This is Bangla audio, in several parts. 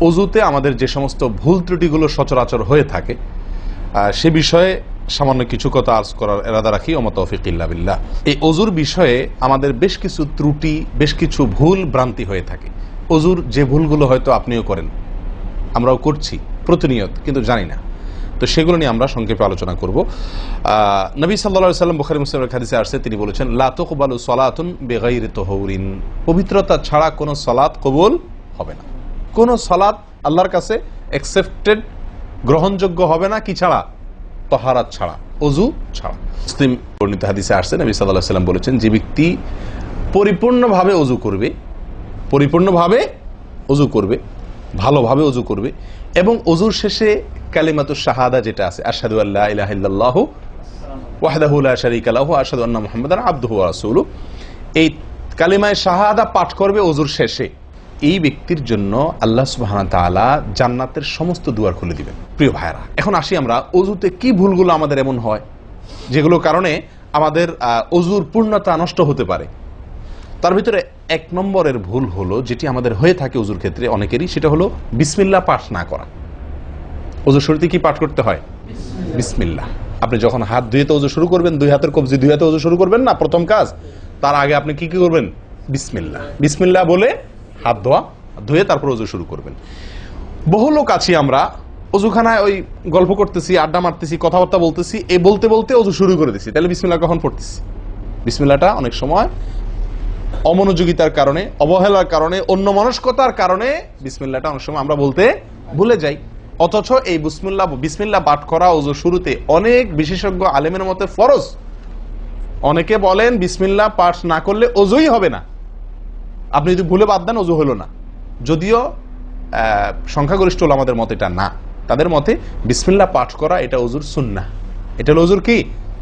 অজুতে আমাদের যে সমস্ত ভুল ত্রুটিগুলো সচরাচর হয়ে থাকে সে বিষয়ে সামান্য কিছু কথা আর্জ করার ইরাদা রাখি। ওয়া মা তাওফীক ইল্লা বিল্লাহ। এই অজুর বিষয়ে আমাদের বেশ কিছু ত্রুটি, বেশ কিছু ভুল ভ্রান্তি হয়ে থাকে। অজুর যে ভুলগুলো হয়তো আপনিও করেন, আমরাও করছি প্রতিনিয়ত, কিন্তু জানি না। তো সেগুলো নিয়ে আমরা সংক্ষেপে আলোচনা করব। নবী সাল্লাল্লাহু আলাইহি ওয়াসাল্লাম বুখারী মুসলিমের হাদিসে আসছে, তিনি বলেছেন, লা তুকবালু সালাতুন বিগাইরি তাহুরিন, পবিত্রতা ছাড়া কোনো সালাত কবুল হবে না। কোন সালাত আল্লাহর কাছে অ্যাকসেপ্টেড, গ্রহণযোগ্য হবে না কি ছাড়া? তাহারাত ছাড়া, অজু ছাড়া। মুসলিম বর্ণিত হাদিসে আসছে, নবী সাল্লাল্লাহু আলাইহি ওয়াসাল্লাম বলেছেন, যে ব্যক্তি পরিপূর্ণভাবে অজু করবে, পরিপূর্ণভাবে অজু করবে, ভালোভাবে অজু করবে, এবং অজুর শেষে কালিমাতুশ শাহাদা যেটা আছে, আশহাদু আল্লা ইলাহা ইল্লাল্লাহু ওয়াহদাহু লা শারীকা লাহু ওয়া আশহাদু আন্না মুহাম্মাদান আবদুহু ওয়া রাসূলুহু, এই কালিমায়ে শাহাদা পাঠ করবে অজুর শেষে, এই ব্যক্তির জন্য আল্লাহ সুবহানাহু ওয়া তাআলা জান্নাতের সমস্ত দুয়ার খুলে দিবেন। প্রিয় ভাইরা, এখন আসি আমরা অজুতে কি ভুলগুলো আমাদের এমন হয় যেগুলো কারণে আমাদের অজুর পূর্ণতা নষ্ট হতে পারে। তার ভিতরে এক নম্বরের ভুল হলো, যেটি আমাদের হয়ে থাকে অজুর ক্ষেত্রে অনেকেরই, সেটা হলো বিসমিল্লাহ পাঠ না করা। অজুর শুরুতে কি পাঠ করতে হয়? বিসমিল্লাহ। আপনি যখন হাত ধুয়ে তো অজু শুরু করবেন, দুই হাতের কবজি দুই হাতে অজু শুরু করবেন না, প্রথম কাজ, তার আগে আপনি কি করবেন? বিসমিল্লাহ। বিসমিল্লাহ বলে হাত ধুয়ে তারপর অজু শুরু করবেন। বহু লোক আছি আমরা, অজুখানায় ওই গল্প করতেছি, আড্ডা মারতেছি, কথাবার্তা বলতেছি, এই বলতে বলতে অজু শুরু করে দিছি। তাহলে বিসমিল্লাহ কখন পড়তেছি? বিসমিল্লাহটা অনেক সময় অমনোযোগিতার কারণে, অবহেলার কারণে, অন্যমনস্কতার কারণে বিসমিল্লাহটা অনেক সময় আমরা বলতে ভুলে যাই। অথচ এই বিসমিল্লাহ পাঠ করা অজু শুরুতে অনেক বিশেষজ্ঞ আলেমের মতে ফরজ। অনেকে বলেন বিসমিল্লাহ পাঠ না করলে অজুই হবে না, আপনি যদি ভুলে বাদ দেন অজু হলো না। যদিও সংখ্যাগরিষ্ঠ ওলামাদের মতে এটা না, তাদের মতে বিসমিল্লাহ পাঠ করা এটা অজুর সুন্নাহ। এটা হলো অজুর কি?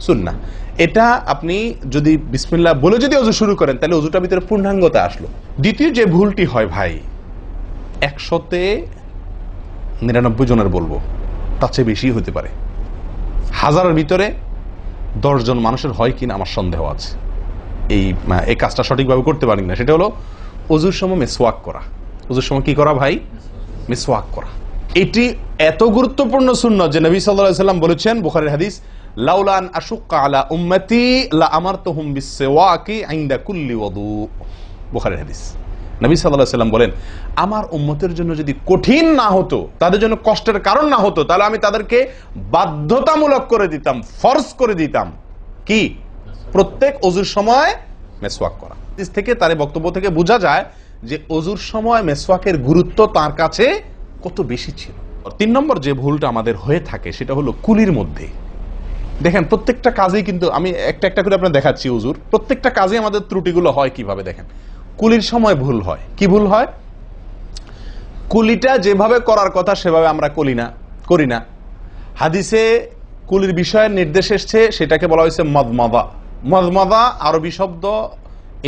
সুন্নাহ। এটা আপনি যদি বিসমিল্লাহ বলে যদি অজু শুরু করেন, তাহলে অজুটার ভিতরে পূর্ণাঙ্গতা আসলো। দ্বিতীয় যে ভুলটি হয় ভাই, 100-99 জনের বলবো, তার চেয়ে বেশি হতে পারে, হাজারের ভিতরে 10 জন মানুষের হয় কিনা আমার সন্দেহ আছে এই কাজটা সঠিকভাবে করতে পারি না। সেটা হলো অজুর সময় মিসওয়াক করা। অজুর সময় কি করা ভাই? মিসওয়াক করা। এটি এত গুরুত্বপূর্ণ সুন্নাহ যে নবী সাল্লাল্লাহু আলাইহি ওয়াসাল্লাম বলেছেন, বুখারীর হাদিস, লাউলা আন আশুক্কা আলা উম্মতি লা আমারতুহুম বিসওয়াকি ইনদা কুল্লি ওযু। বুখারীর হাদিস। নবী সাল্লাল্লাহু আলাইহি ওয়াসাল্লাম বলেন, আমার উম্মতের জন্য যদি কঠিন না হতো, তাদের জন্য কষ্টের কারণ না হতো, তাহলে আমি তাদেরকে বাধ্যতামূলক করে দিতাম, ফরজ করে দিতাম কি? প্রত্যেক অজুর সময় মিসওয়াক করা। হাদিস থেকে, তার বক্তব্য থেকে বোঝা যায় যে অজুর সময় মিসওয়াকের গুরুত্ব তার কাছে কত বেশি ছিল। 3 নম্বর যে ভুলটা আমাদের হয়ে থাকে সেটা হলো কুলির মধ্যে। দেখেন, প্রত্যেকটা কাজেই কিন্তু আমি একটা একটা করে আপনার দেখাচ্ছি অজুর প্রত্যেকটা কাজে আমাদের ত্রুটিগুলো হয় কিভাবে। দেখেন, কুলির সময় ভুল হয়। কি ভুল হয়? কুলিটা যেভাবে করার কথা সেভাবে আমরা করি না। হাদিসে কুলির বিষয়ের নির্দেশ এসছে, সেটাকে বলা হয়েছে মদমাদা। মদমাদা আরবি শব্দ,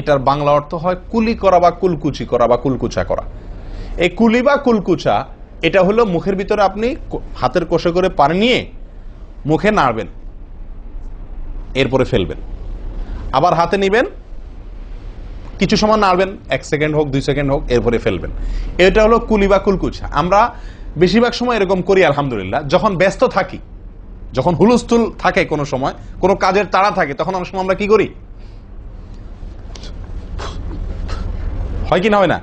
এটার বাংলা অর্থ হয় কুলি করা বা কুলকুচি করা বা কুলকুচা করা। এই কুলি বা কুলকুচা এটা হলো মুখের ভিতরে আপনি হাতের কোষে করে পানি নিয়ে মুখে নাড়বেন, এরপরে ফেলবেন, আবার হাতে নিবেন, কিছু সময় নাড়বেন, 1 সেকেন্ড হোক 2 সেকেন্ড হোক, এরপরে ফেলবেন। এটা হলো কুলি বা কুলকুচা। আমরা বেশিরভাগ সময় এরকম করি আলহামদুলিল্লাহ। যখন ব্যস্ত থাকি, যখন হুলস্থুল থাকে, কোনো সময় কোনো কাজের তাড়া থাকে, তখন অনেক সময় আমরা কি করি? হয় কি না হয় না?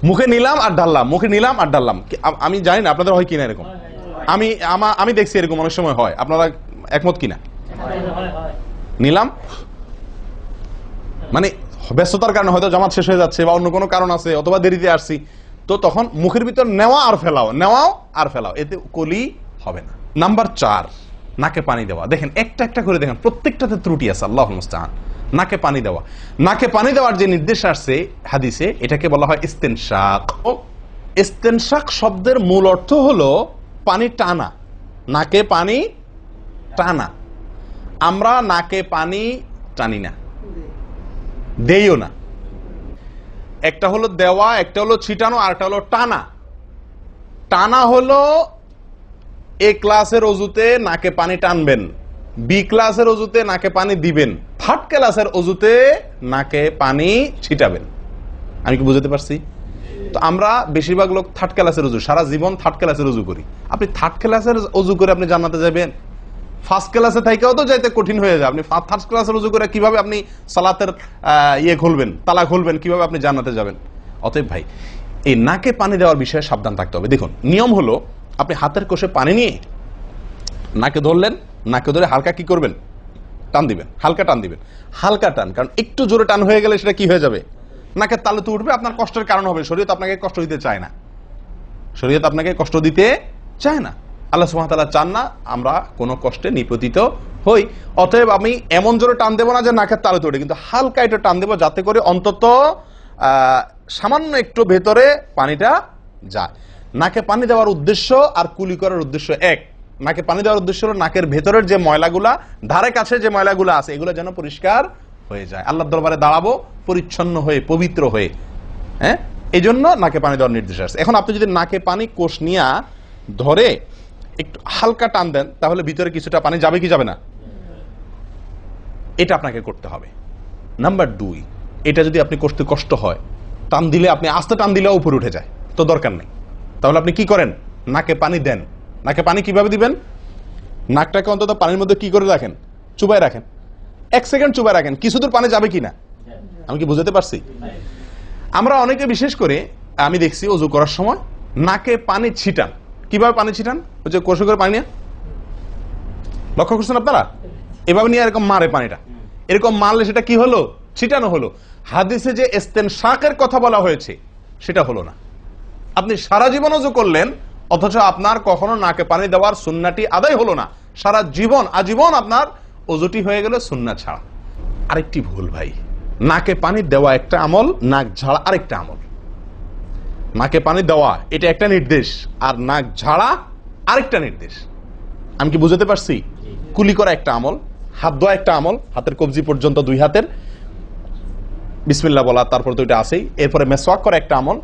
মুখে নিলাম আর ঢাললাম, মুখে নিলাম আর ঢাললাম। আমি জানি না আপনাদের হয় কিনা এরকম। আমি দেখছি এরকম অনেক সময় হয়। আপনারা একমত কিনা? নিলাম মানে ব্যস্ততার কারণে, হয়তো জামাত শেষ হয়ে যাচ্ছে বা অন্য কোনো কারণ আছে, অথবা দেরিতে আসছি, তো তখন মুখের ভিতর নেওয়াও আর ফেলাও, এতে কলি হবে না। নাম্বার 4, নাকে পানি দেওয়া। দেখেন, একটা একটা করে দেখেন, প্রত্যেকটাতে ত্রুটি আছে। আল্লাহুল মুস্তাআন। নাকে পানি দেওয়া। নাকে পানি দেওয়ার যে নির্দেশ আসছে হাদিসে, এটাকে বলা হয় ইস্তেনশাক। ইস্তেনশাক শব্দের মূল অর্থ হলো পানি টানা, নাকে পানি টানা। আমরা নাকে পানি টানি না, দেইও না। একটা হলো দেওয়া, একটা হলো ছিটানো, আর একটা হলো টানা। টানা হলো এ ক্লাসের অজুতে নাকে পানি টানবেন, বি ক্লাসের অজুতে নাকে পানি দিবেন, থার্ড ক্লাসের অজুতে নাকে পানি ছিটাবেন। আমি কি বুঝতে পারছি? তো আমরা বেশিরভাগ লোক থার্ড ক্লাসের উজু, সারা জীবন থার্ড ক্লাসের উজু করি। আপনি থার্ড ক্লাসের উজু করে আপনি জান্নাতে যাবেন? ফার্স্ট ক্লাসে থাইকাও তো যাইতে কঠিন হয়ে যায়। আপনি থার্ড ক্লাসের উজু করে কিভাবে আপনি সালাতের খুলবেন, তালা খুলবেন, কিভাবে আপনি জান্নাতে যাবেন? অতএব ভাই, এই নাকে পানি দেওয়ার বিষয়ে সাবধান থাকতে হবে। দেখুন, নিয়ম হলো আপনি হাতের কোষে পানি নিয়ে নাকে ধরলেন, নাকে ধরে হালকা কি করবেন? টান দিবেন, হালকা টান দিবেন, হালকা টান। কারণ একটু জোরে টান হয়ে গেলে সেটা কি হয়ে যাবে? নাকের তালু তো উঠবে, আপনার কষ্টের কারণ হবে। শরীয়ত আপনাকে কষ্ট দিতে চায় না, শরীয়ত আপনাকে কষ্ট দিতে চায় না। আল্লাহ সুবহানাহু ওয়া তাআলা চান না আমরা কোনো কষ্টে নিপতিত হই। অতএব আমি এমন জোরে টান দেবো না যে নাকের তালু তোড়ে, কিন্তু হালকা একটু টান দেবো যাতে করে অন্তত সামান্য একটু ভেতরে পানিটা যায়। নাকে পানি দেওয়ার উদ্দেশ্য আর কুলি করার উদ্দেশ্য এক। নাকে পানি দেওয়ার উদ্দেশ্য হলো নাকের ভেতরের যে ময়লাগুলা, ধারে কাছে যে ময়লাগুলা আছে, এগুলো যেন পরিষ্কার হয়ে যায়। আল্লাহর দরবারে দাঁড়াবো পরিচ্ছন্ন হয়ে, পবিত্র হয়ে। হ্যাঁ, এই জন্য নাকে পানি দেওয়ার নির্দেশ আছে। এখন আপনি যদি নাকে পানি কোষ নিয়ে ধরে একটু হালকা টান দেন, তাহলে ভিতরে কিছুটা পানি যাবে কি যাবে না? এটা আপনাকে করতে হবে। নাম্বার 2, এটা যদি আপনি করতে কষ্ট হয়, টান দিলে, আপনি আস্তে টান দিলেও উপরে উঠে যায়, তো দরকার নেই। তাহলে আপনি কি করেন? নাকে পানি দেন। নাকে পানি কিভাবে দিবেন? নাকটাকে অন্তত পানির মধ্যে কি করে রাখেন? চুবাই রাখেন, 1 সেকেন্ড চুবাই রাখেন। কিছু দূর পানি যাবে কিনা আমি কি বুঝাতে পারছি? আমরা অনেকে বিশেষ করে আমি দেখছি ওযু করার সময় নাকে পানি ছিটান। কিভাবে পানি ছিটান? ওই যে কষে করে পানি নিয়ে, লক্ষ্য করছেন আপনারা? এভাবে নিয়ে এরকম মারে পানিটা, এরকম মারলে সেটা কি হলো? ছিটানো হলো। হাদিসে যে ইস্তেনশাকের কথা বলা হয়েছে সেটা হলো না। আপনি সারা জীবন ওযু করলেন, অথচ আপনার কখনো নাকে পানি দেওয়ার সুন্নাহটি আদায় হলো না। সারা জীবন, আজীবন আপনার ওযুটি হয়ে গেল সুন্নাহ ছাড়া। আরেকটি ভুল ভাই, নাকে পানি দেওয়া একটা আমল, নাক ঝাড়া আরেকটা আমল। নাকে পানি দেওয়া এটা একটা নির্দেশ, আর নাক ঝাড়া আরেকটা নির্দেশ। আমি কি বুঝাতে পারছি? কুলি করা একটা আমল, হাত ধোয়া একটা আমল, হাতের কবজি পর্যন্ত 2 হাতের বিসমিল্লাহ বলা, তারপর তো এটা আছেই। এরপরে মেসওয়াক করা একটা আমল,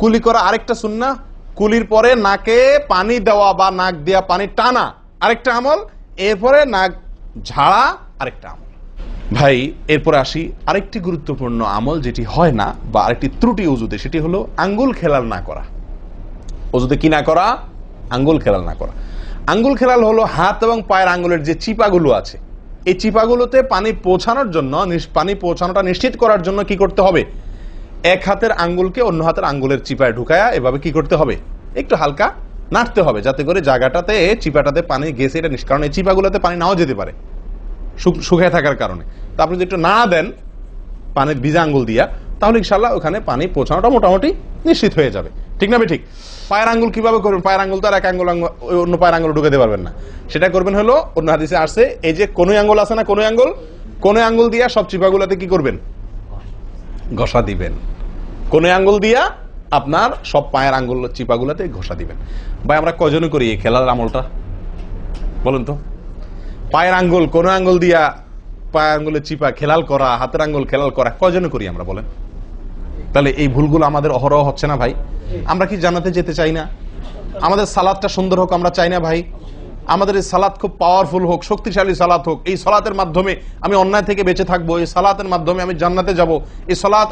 কুলি করা আরেকটা সুন্নাহ, কুলির পরে নাকে পানি দেওয়া বা নাক দিয়া পানি টানা আরেকটা আমল, এরপরে নাক ঝাড়া আরেকটা আমল। ভাই, এরপরে আসি আরেকটি গুরুত্বপূর্ণ আমল যেটি হয় না, বা আরেকটি ত্রুটি ওযুতে, সেটি হলো আঙ্গুল খেলাল না করা। ওযুতে কি না করা? আঙ্গুল খেলাল না করা। আঙ্গুল খেলাল হলো হাত এবং পায়ের আঙ্গুলের যে চিপাগুলো আছে, এই চিপাগুলোতে পানি পৌঁছানোর জন্য, পানি পৌঁছানোটা নিশ্চিত করার জন্য কি করতে হবে? এক হাতের আঙ্গুলকে অন্য হাতের আঙ্গুলের চিপায় ঢুকায়া এভাবে কি করতে হবে? একটু হালকা নাড়তে হবে, যাতে করে জায়গাটাতে, চিপাটাতে পানি গেছে এটা নিষ্কারণ। এই চিপাগুলোতে পানি নাও যেতে পারে শুকায় থাকার কারণে। তো আপনি যদি একটু না দেন পানির ভিজা আঙ্গুল দিয়া, তাহলে ইনশাআল্লাহ ওখানে পানি পৌঁছানোটা মোটামুটি নিশ্চিত হয়ে যাবে। ঠিক না? ঠিক। পায়ের আঙ্গুল কিভাবে করবেন? পায়ের আঙ্গুল তো আর এক আঙ্গুল অন্য পায়ের আঙ্গুল ঢুকাতে পারবেন না। সেটা করবেন হলো, অন্য হাদিসে আসছে, এই যে কোন আঙ্গুল আছে না, কোন আঙ্গুল দিয়া সব চিপাগুলোতে কি করবেন? ঘষা দিবেন। কোন আঙ্গুল দিয়া আপনার সব পায়ের আঙ্গুল চিপাগুলোতে ঘষা দিবেন। ভাই, আমরা কজনে করি এই খেলার আমলটা বলেন তো? পায়ের আঙ্গুল, কোন আঙ্গুল দিয়া পায়ের আঙ্গুলের চিপা খেলাল করা, হাতের আঙ্গুল খেলাল করা, কজনে করি আমরা বলেন? তাহলে এই ভুলগুলো আমাদের অহরহ হচ্ছে না ভাই? আমরা কি জান্নাতে যেতে চাই না? আমাদের সালাতটা সুন্দর হোক আমরা চাই না ভাই? আমাদের এই সালাত খুব পাওয়ারফুল হোক, শক্তিশালী সালাত হোক। এই সালাতের মাধ্যমে আমি অন্যায় থেকে বেঁচে থাকবো, এই সালাতের মাধ্যমে আমি জান্নাতে যাব, এই সালাত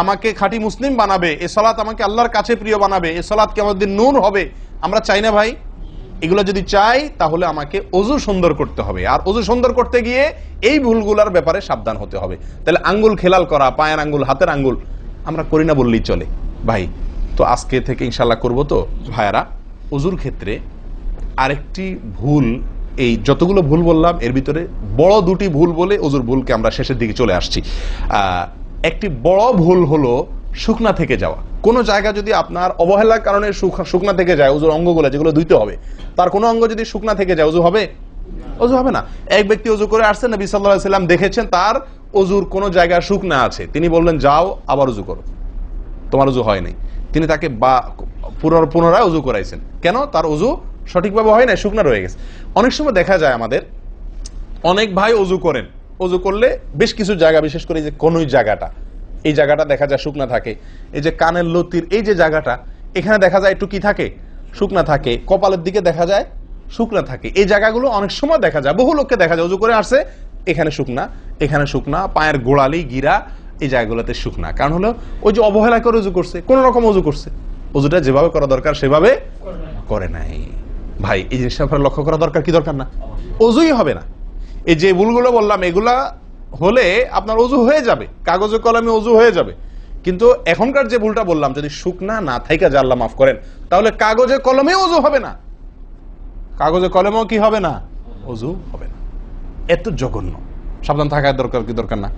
আমাকে খাঁটি মুসলিম বানাবে, এই সালাত আমাকে আল্লাহর কাছে প্রিয় বানাবে, এই সালাত কিয়ামতের দিন নূর হবে। আমরা চাই না ভাই? এগুলো যদি চাই তাহলে আমাকে ওযু সুন্দর করতে হবে, আর ওযু সুন্দর করতে গিয়ে এই ভুলগুলোর ব্যাপারে সাবধান হতে হবে। তাহলে আঙ্গুল খেলাল করা, পায়ের আঙ্গুল, হাতের আঙ্গুল আমরা করি না বললেই চলে ভাই। তো আজকে থেকে ইনশাআল্লাহ করব। তো ভাইয়ারা, ওযুর ক্ষেত্রে আরেকটি ভুল, এই যতগুলো ভুল বললাম এর ভিতরে বড় 2টি ভুল বলে ওযুর ভুলকে আমরা শেষের দিকে চলে আসছি। একটি বড় ভুল হলো শুকনা থেকে যাওয়া। কোনো জায়গা যদি আপনার অবহেলার কারণে শুকনা থেকে যায়, ওযুর অঙ্গগুলো যেগুলো ধুইতে হবে, তার কোনো অঙ্গ যদি শুকনা থেকে যায়, ওযু হবে? ওযু হবে না। এক ব্যক্তি ওযু করে আসছে, নবী সাল্লাল্লাহু আলাইহি ওয়াসাল্লাম দেখেছেন তার ওযুর কোনো জায়গা শুকনা আছে, তিনি বললেন যাও আবার ওযু করো, তোমার ওযু হয় নাই। তিনি তাকে পুনরায় ওযু করাইছেন। কেন? তার ওযু সঠিকভাবে হয় না, শুকনা রয়ে গেছে। অনেক সময় দেখা যায় আমাদের অনেক ভাই ওযু করেন, ওযু করলে বেশ কিছু জায়গা, বিশেষ করে যে কোনই জায়গাটা, এই জায়গাটা দেখা যায় শুকনা থাকে। এই যে কানের লতির এই যে জায়গাটা, এখানে দেখা যায় একটু কি থাকে? শুকনা থাকে। কপালের দিকে দেখা যায় শুকনা থাকে। এই জায়গাগুলো অনেক সময় দেখা যায়, বহু লোককে দেখা যায় ওযু করে আসছে, এখানে শুকনা, এখানে শুকনা, পায়ের গোড়ালি, গিরা, এই জায়গাগুলোতে শুকনা। কারণ হলো ওই যে অবহেলা করে অজু করছে, কোন রকম অজু করছে, অজুটা যেভাবে করা দরকার সেভাবে করে নাই। ভাই এই জিনিসটা আপনার লক্ষ্য করা দরকার কি দরকার না? অজুই হবে না। এই যে ভুলগুলো বললাম এগুলা হলে আপনার অজু হয়ে যাবে, কাগজে কলমে অজু হয়ে যাবে। কিন্তু এখনকার যে ভুলটা বললাম, যদি শুকনা না থাইকা যা আল্লাহ মাফ করেন, তাহলে কাগজে কলমে অজু হবে না, কাগজে কলমেও কি হবে না? অজু হবে না। এত জঘন্য। সাবধান থাকার দরকার কি দরকার না?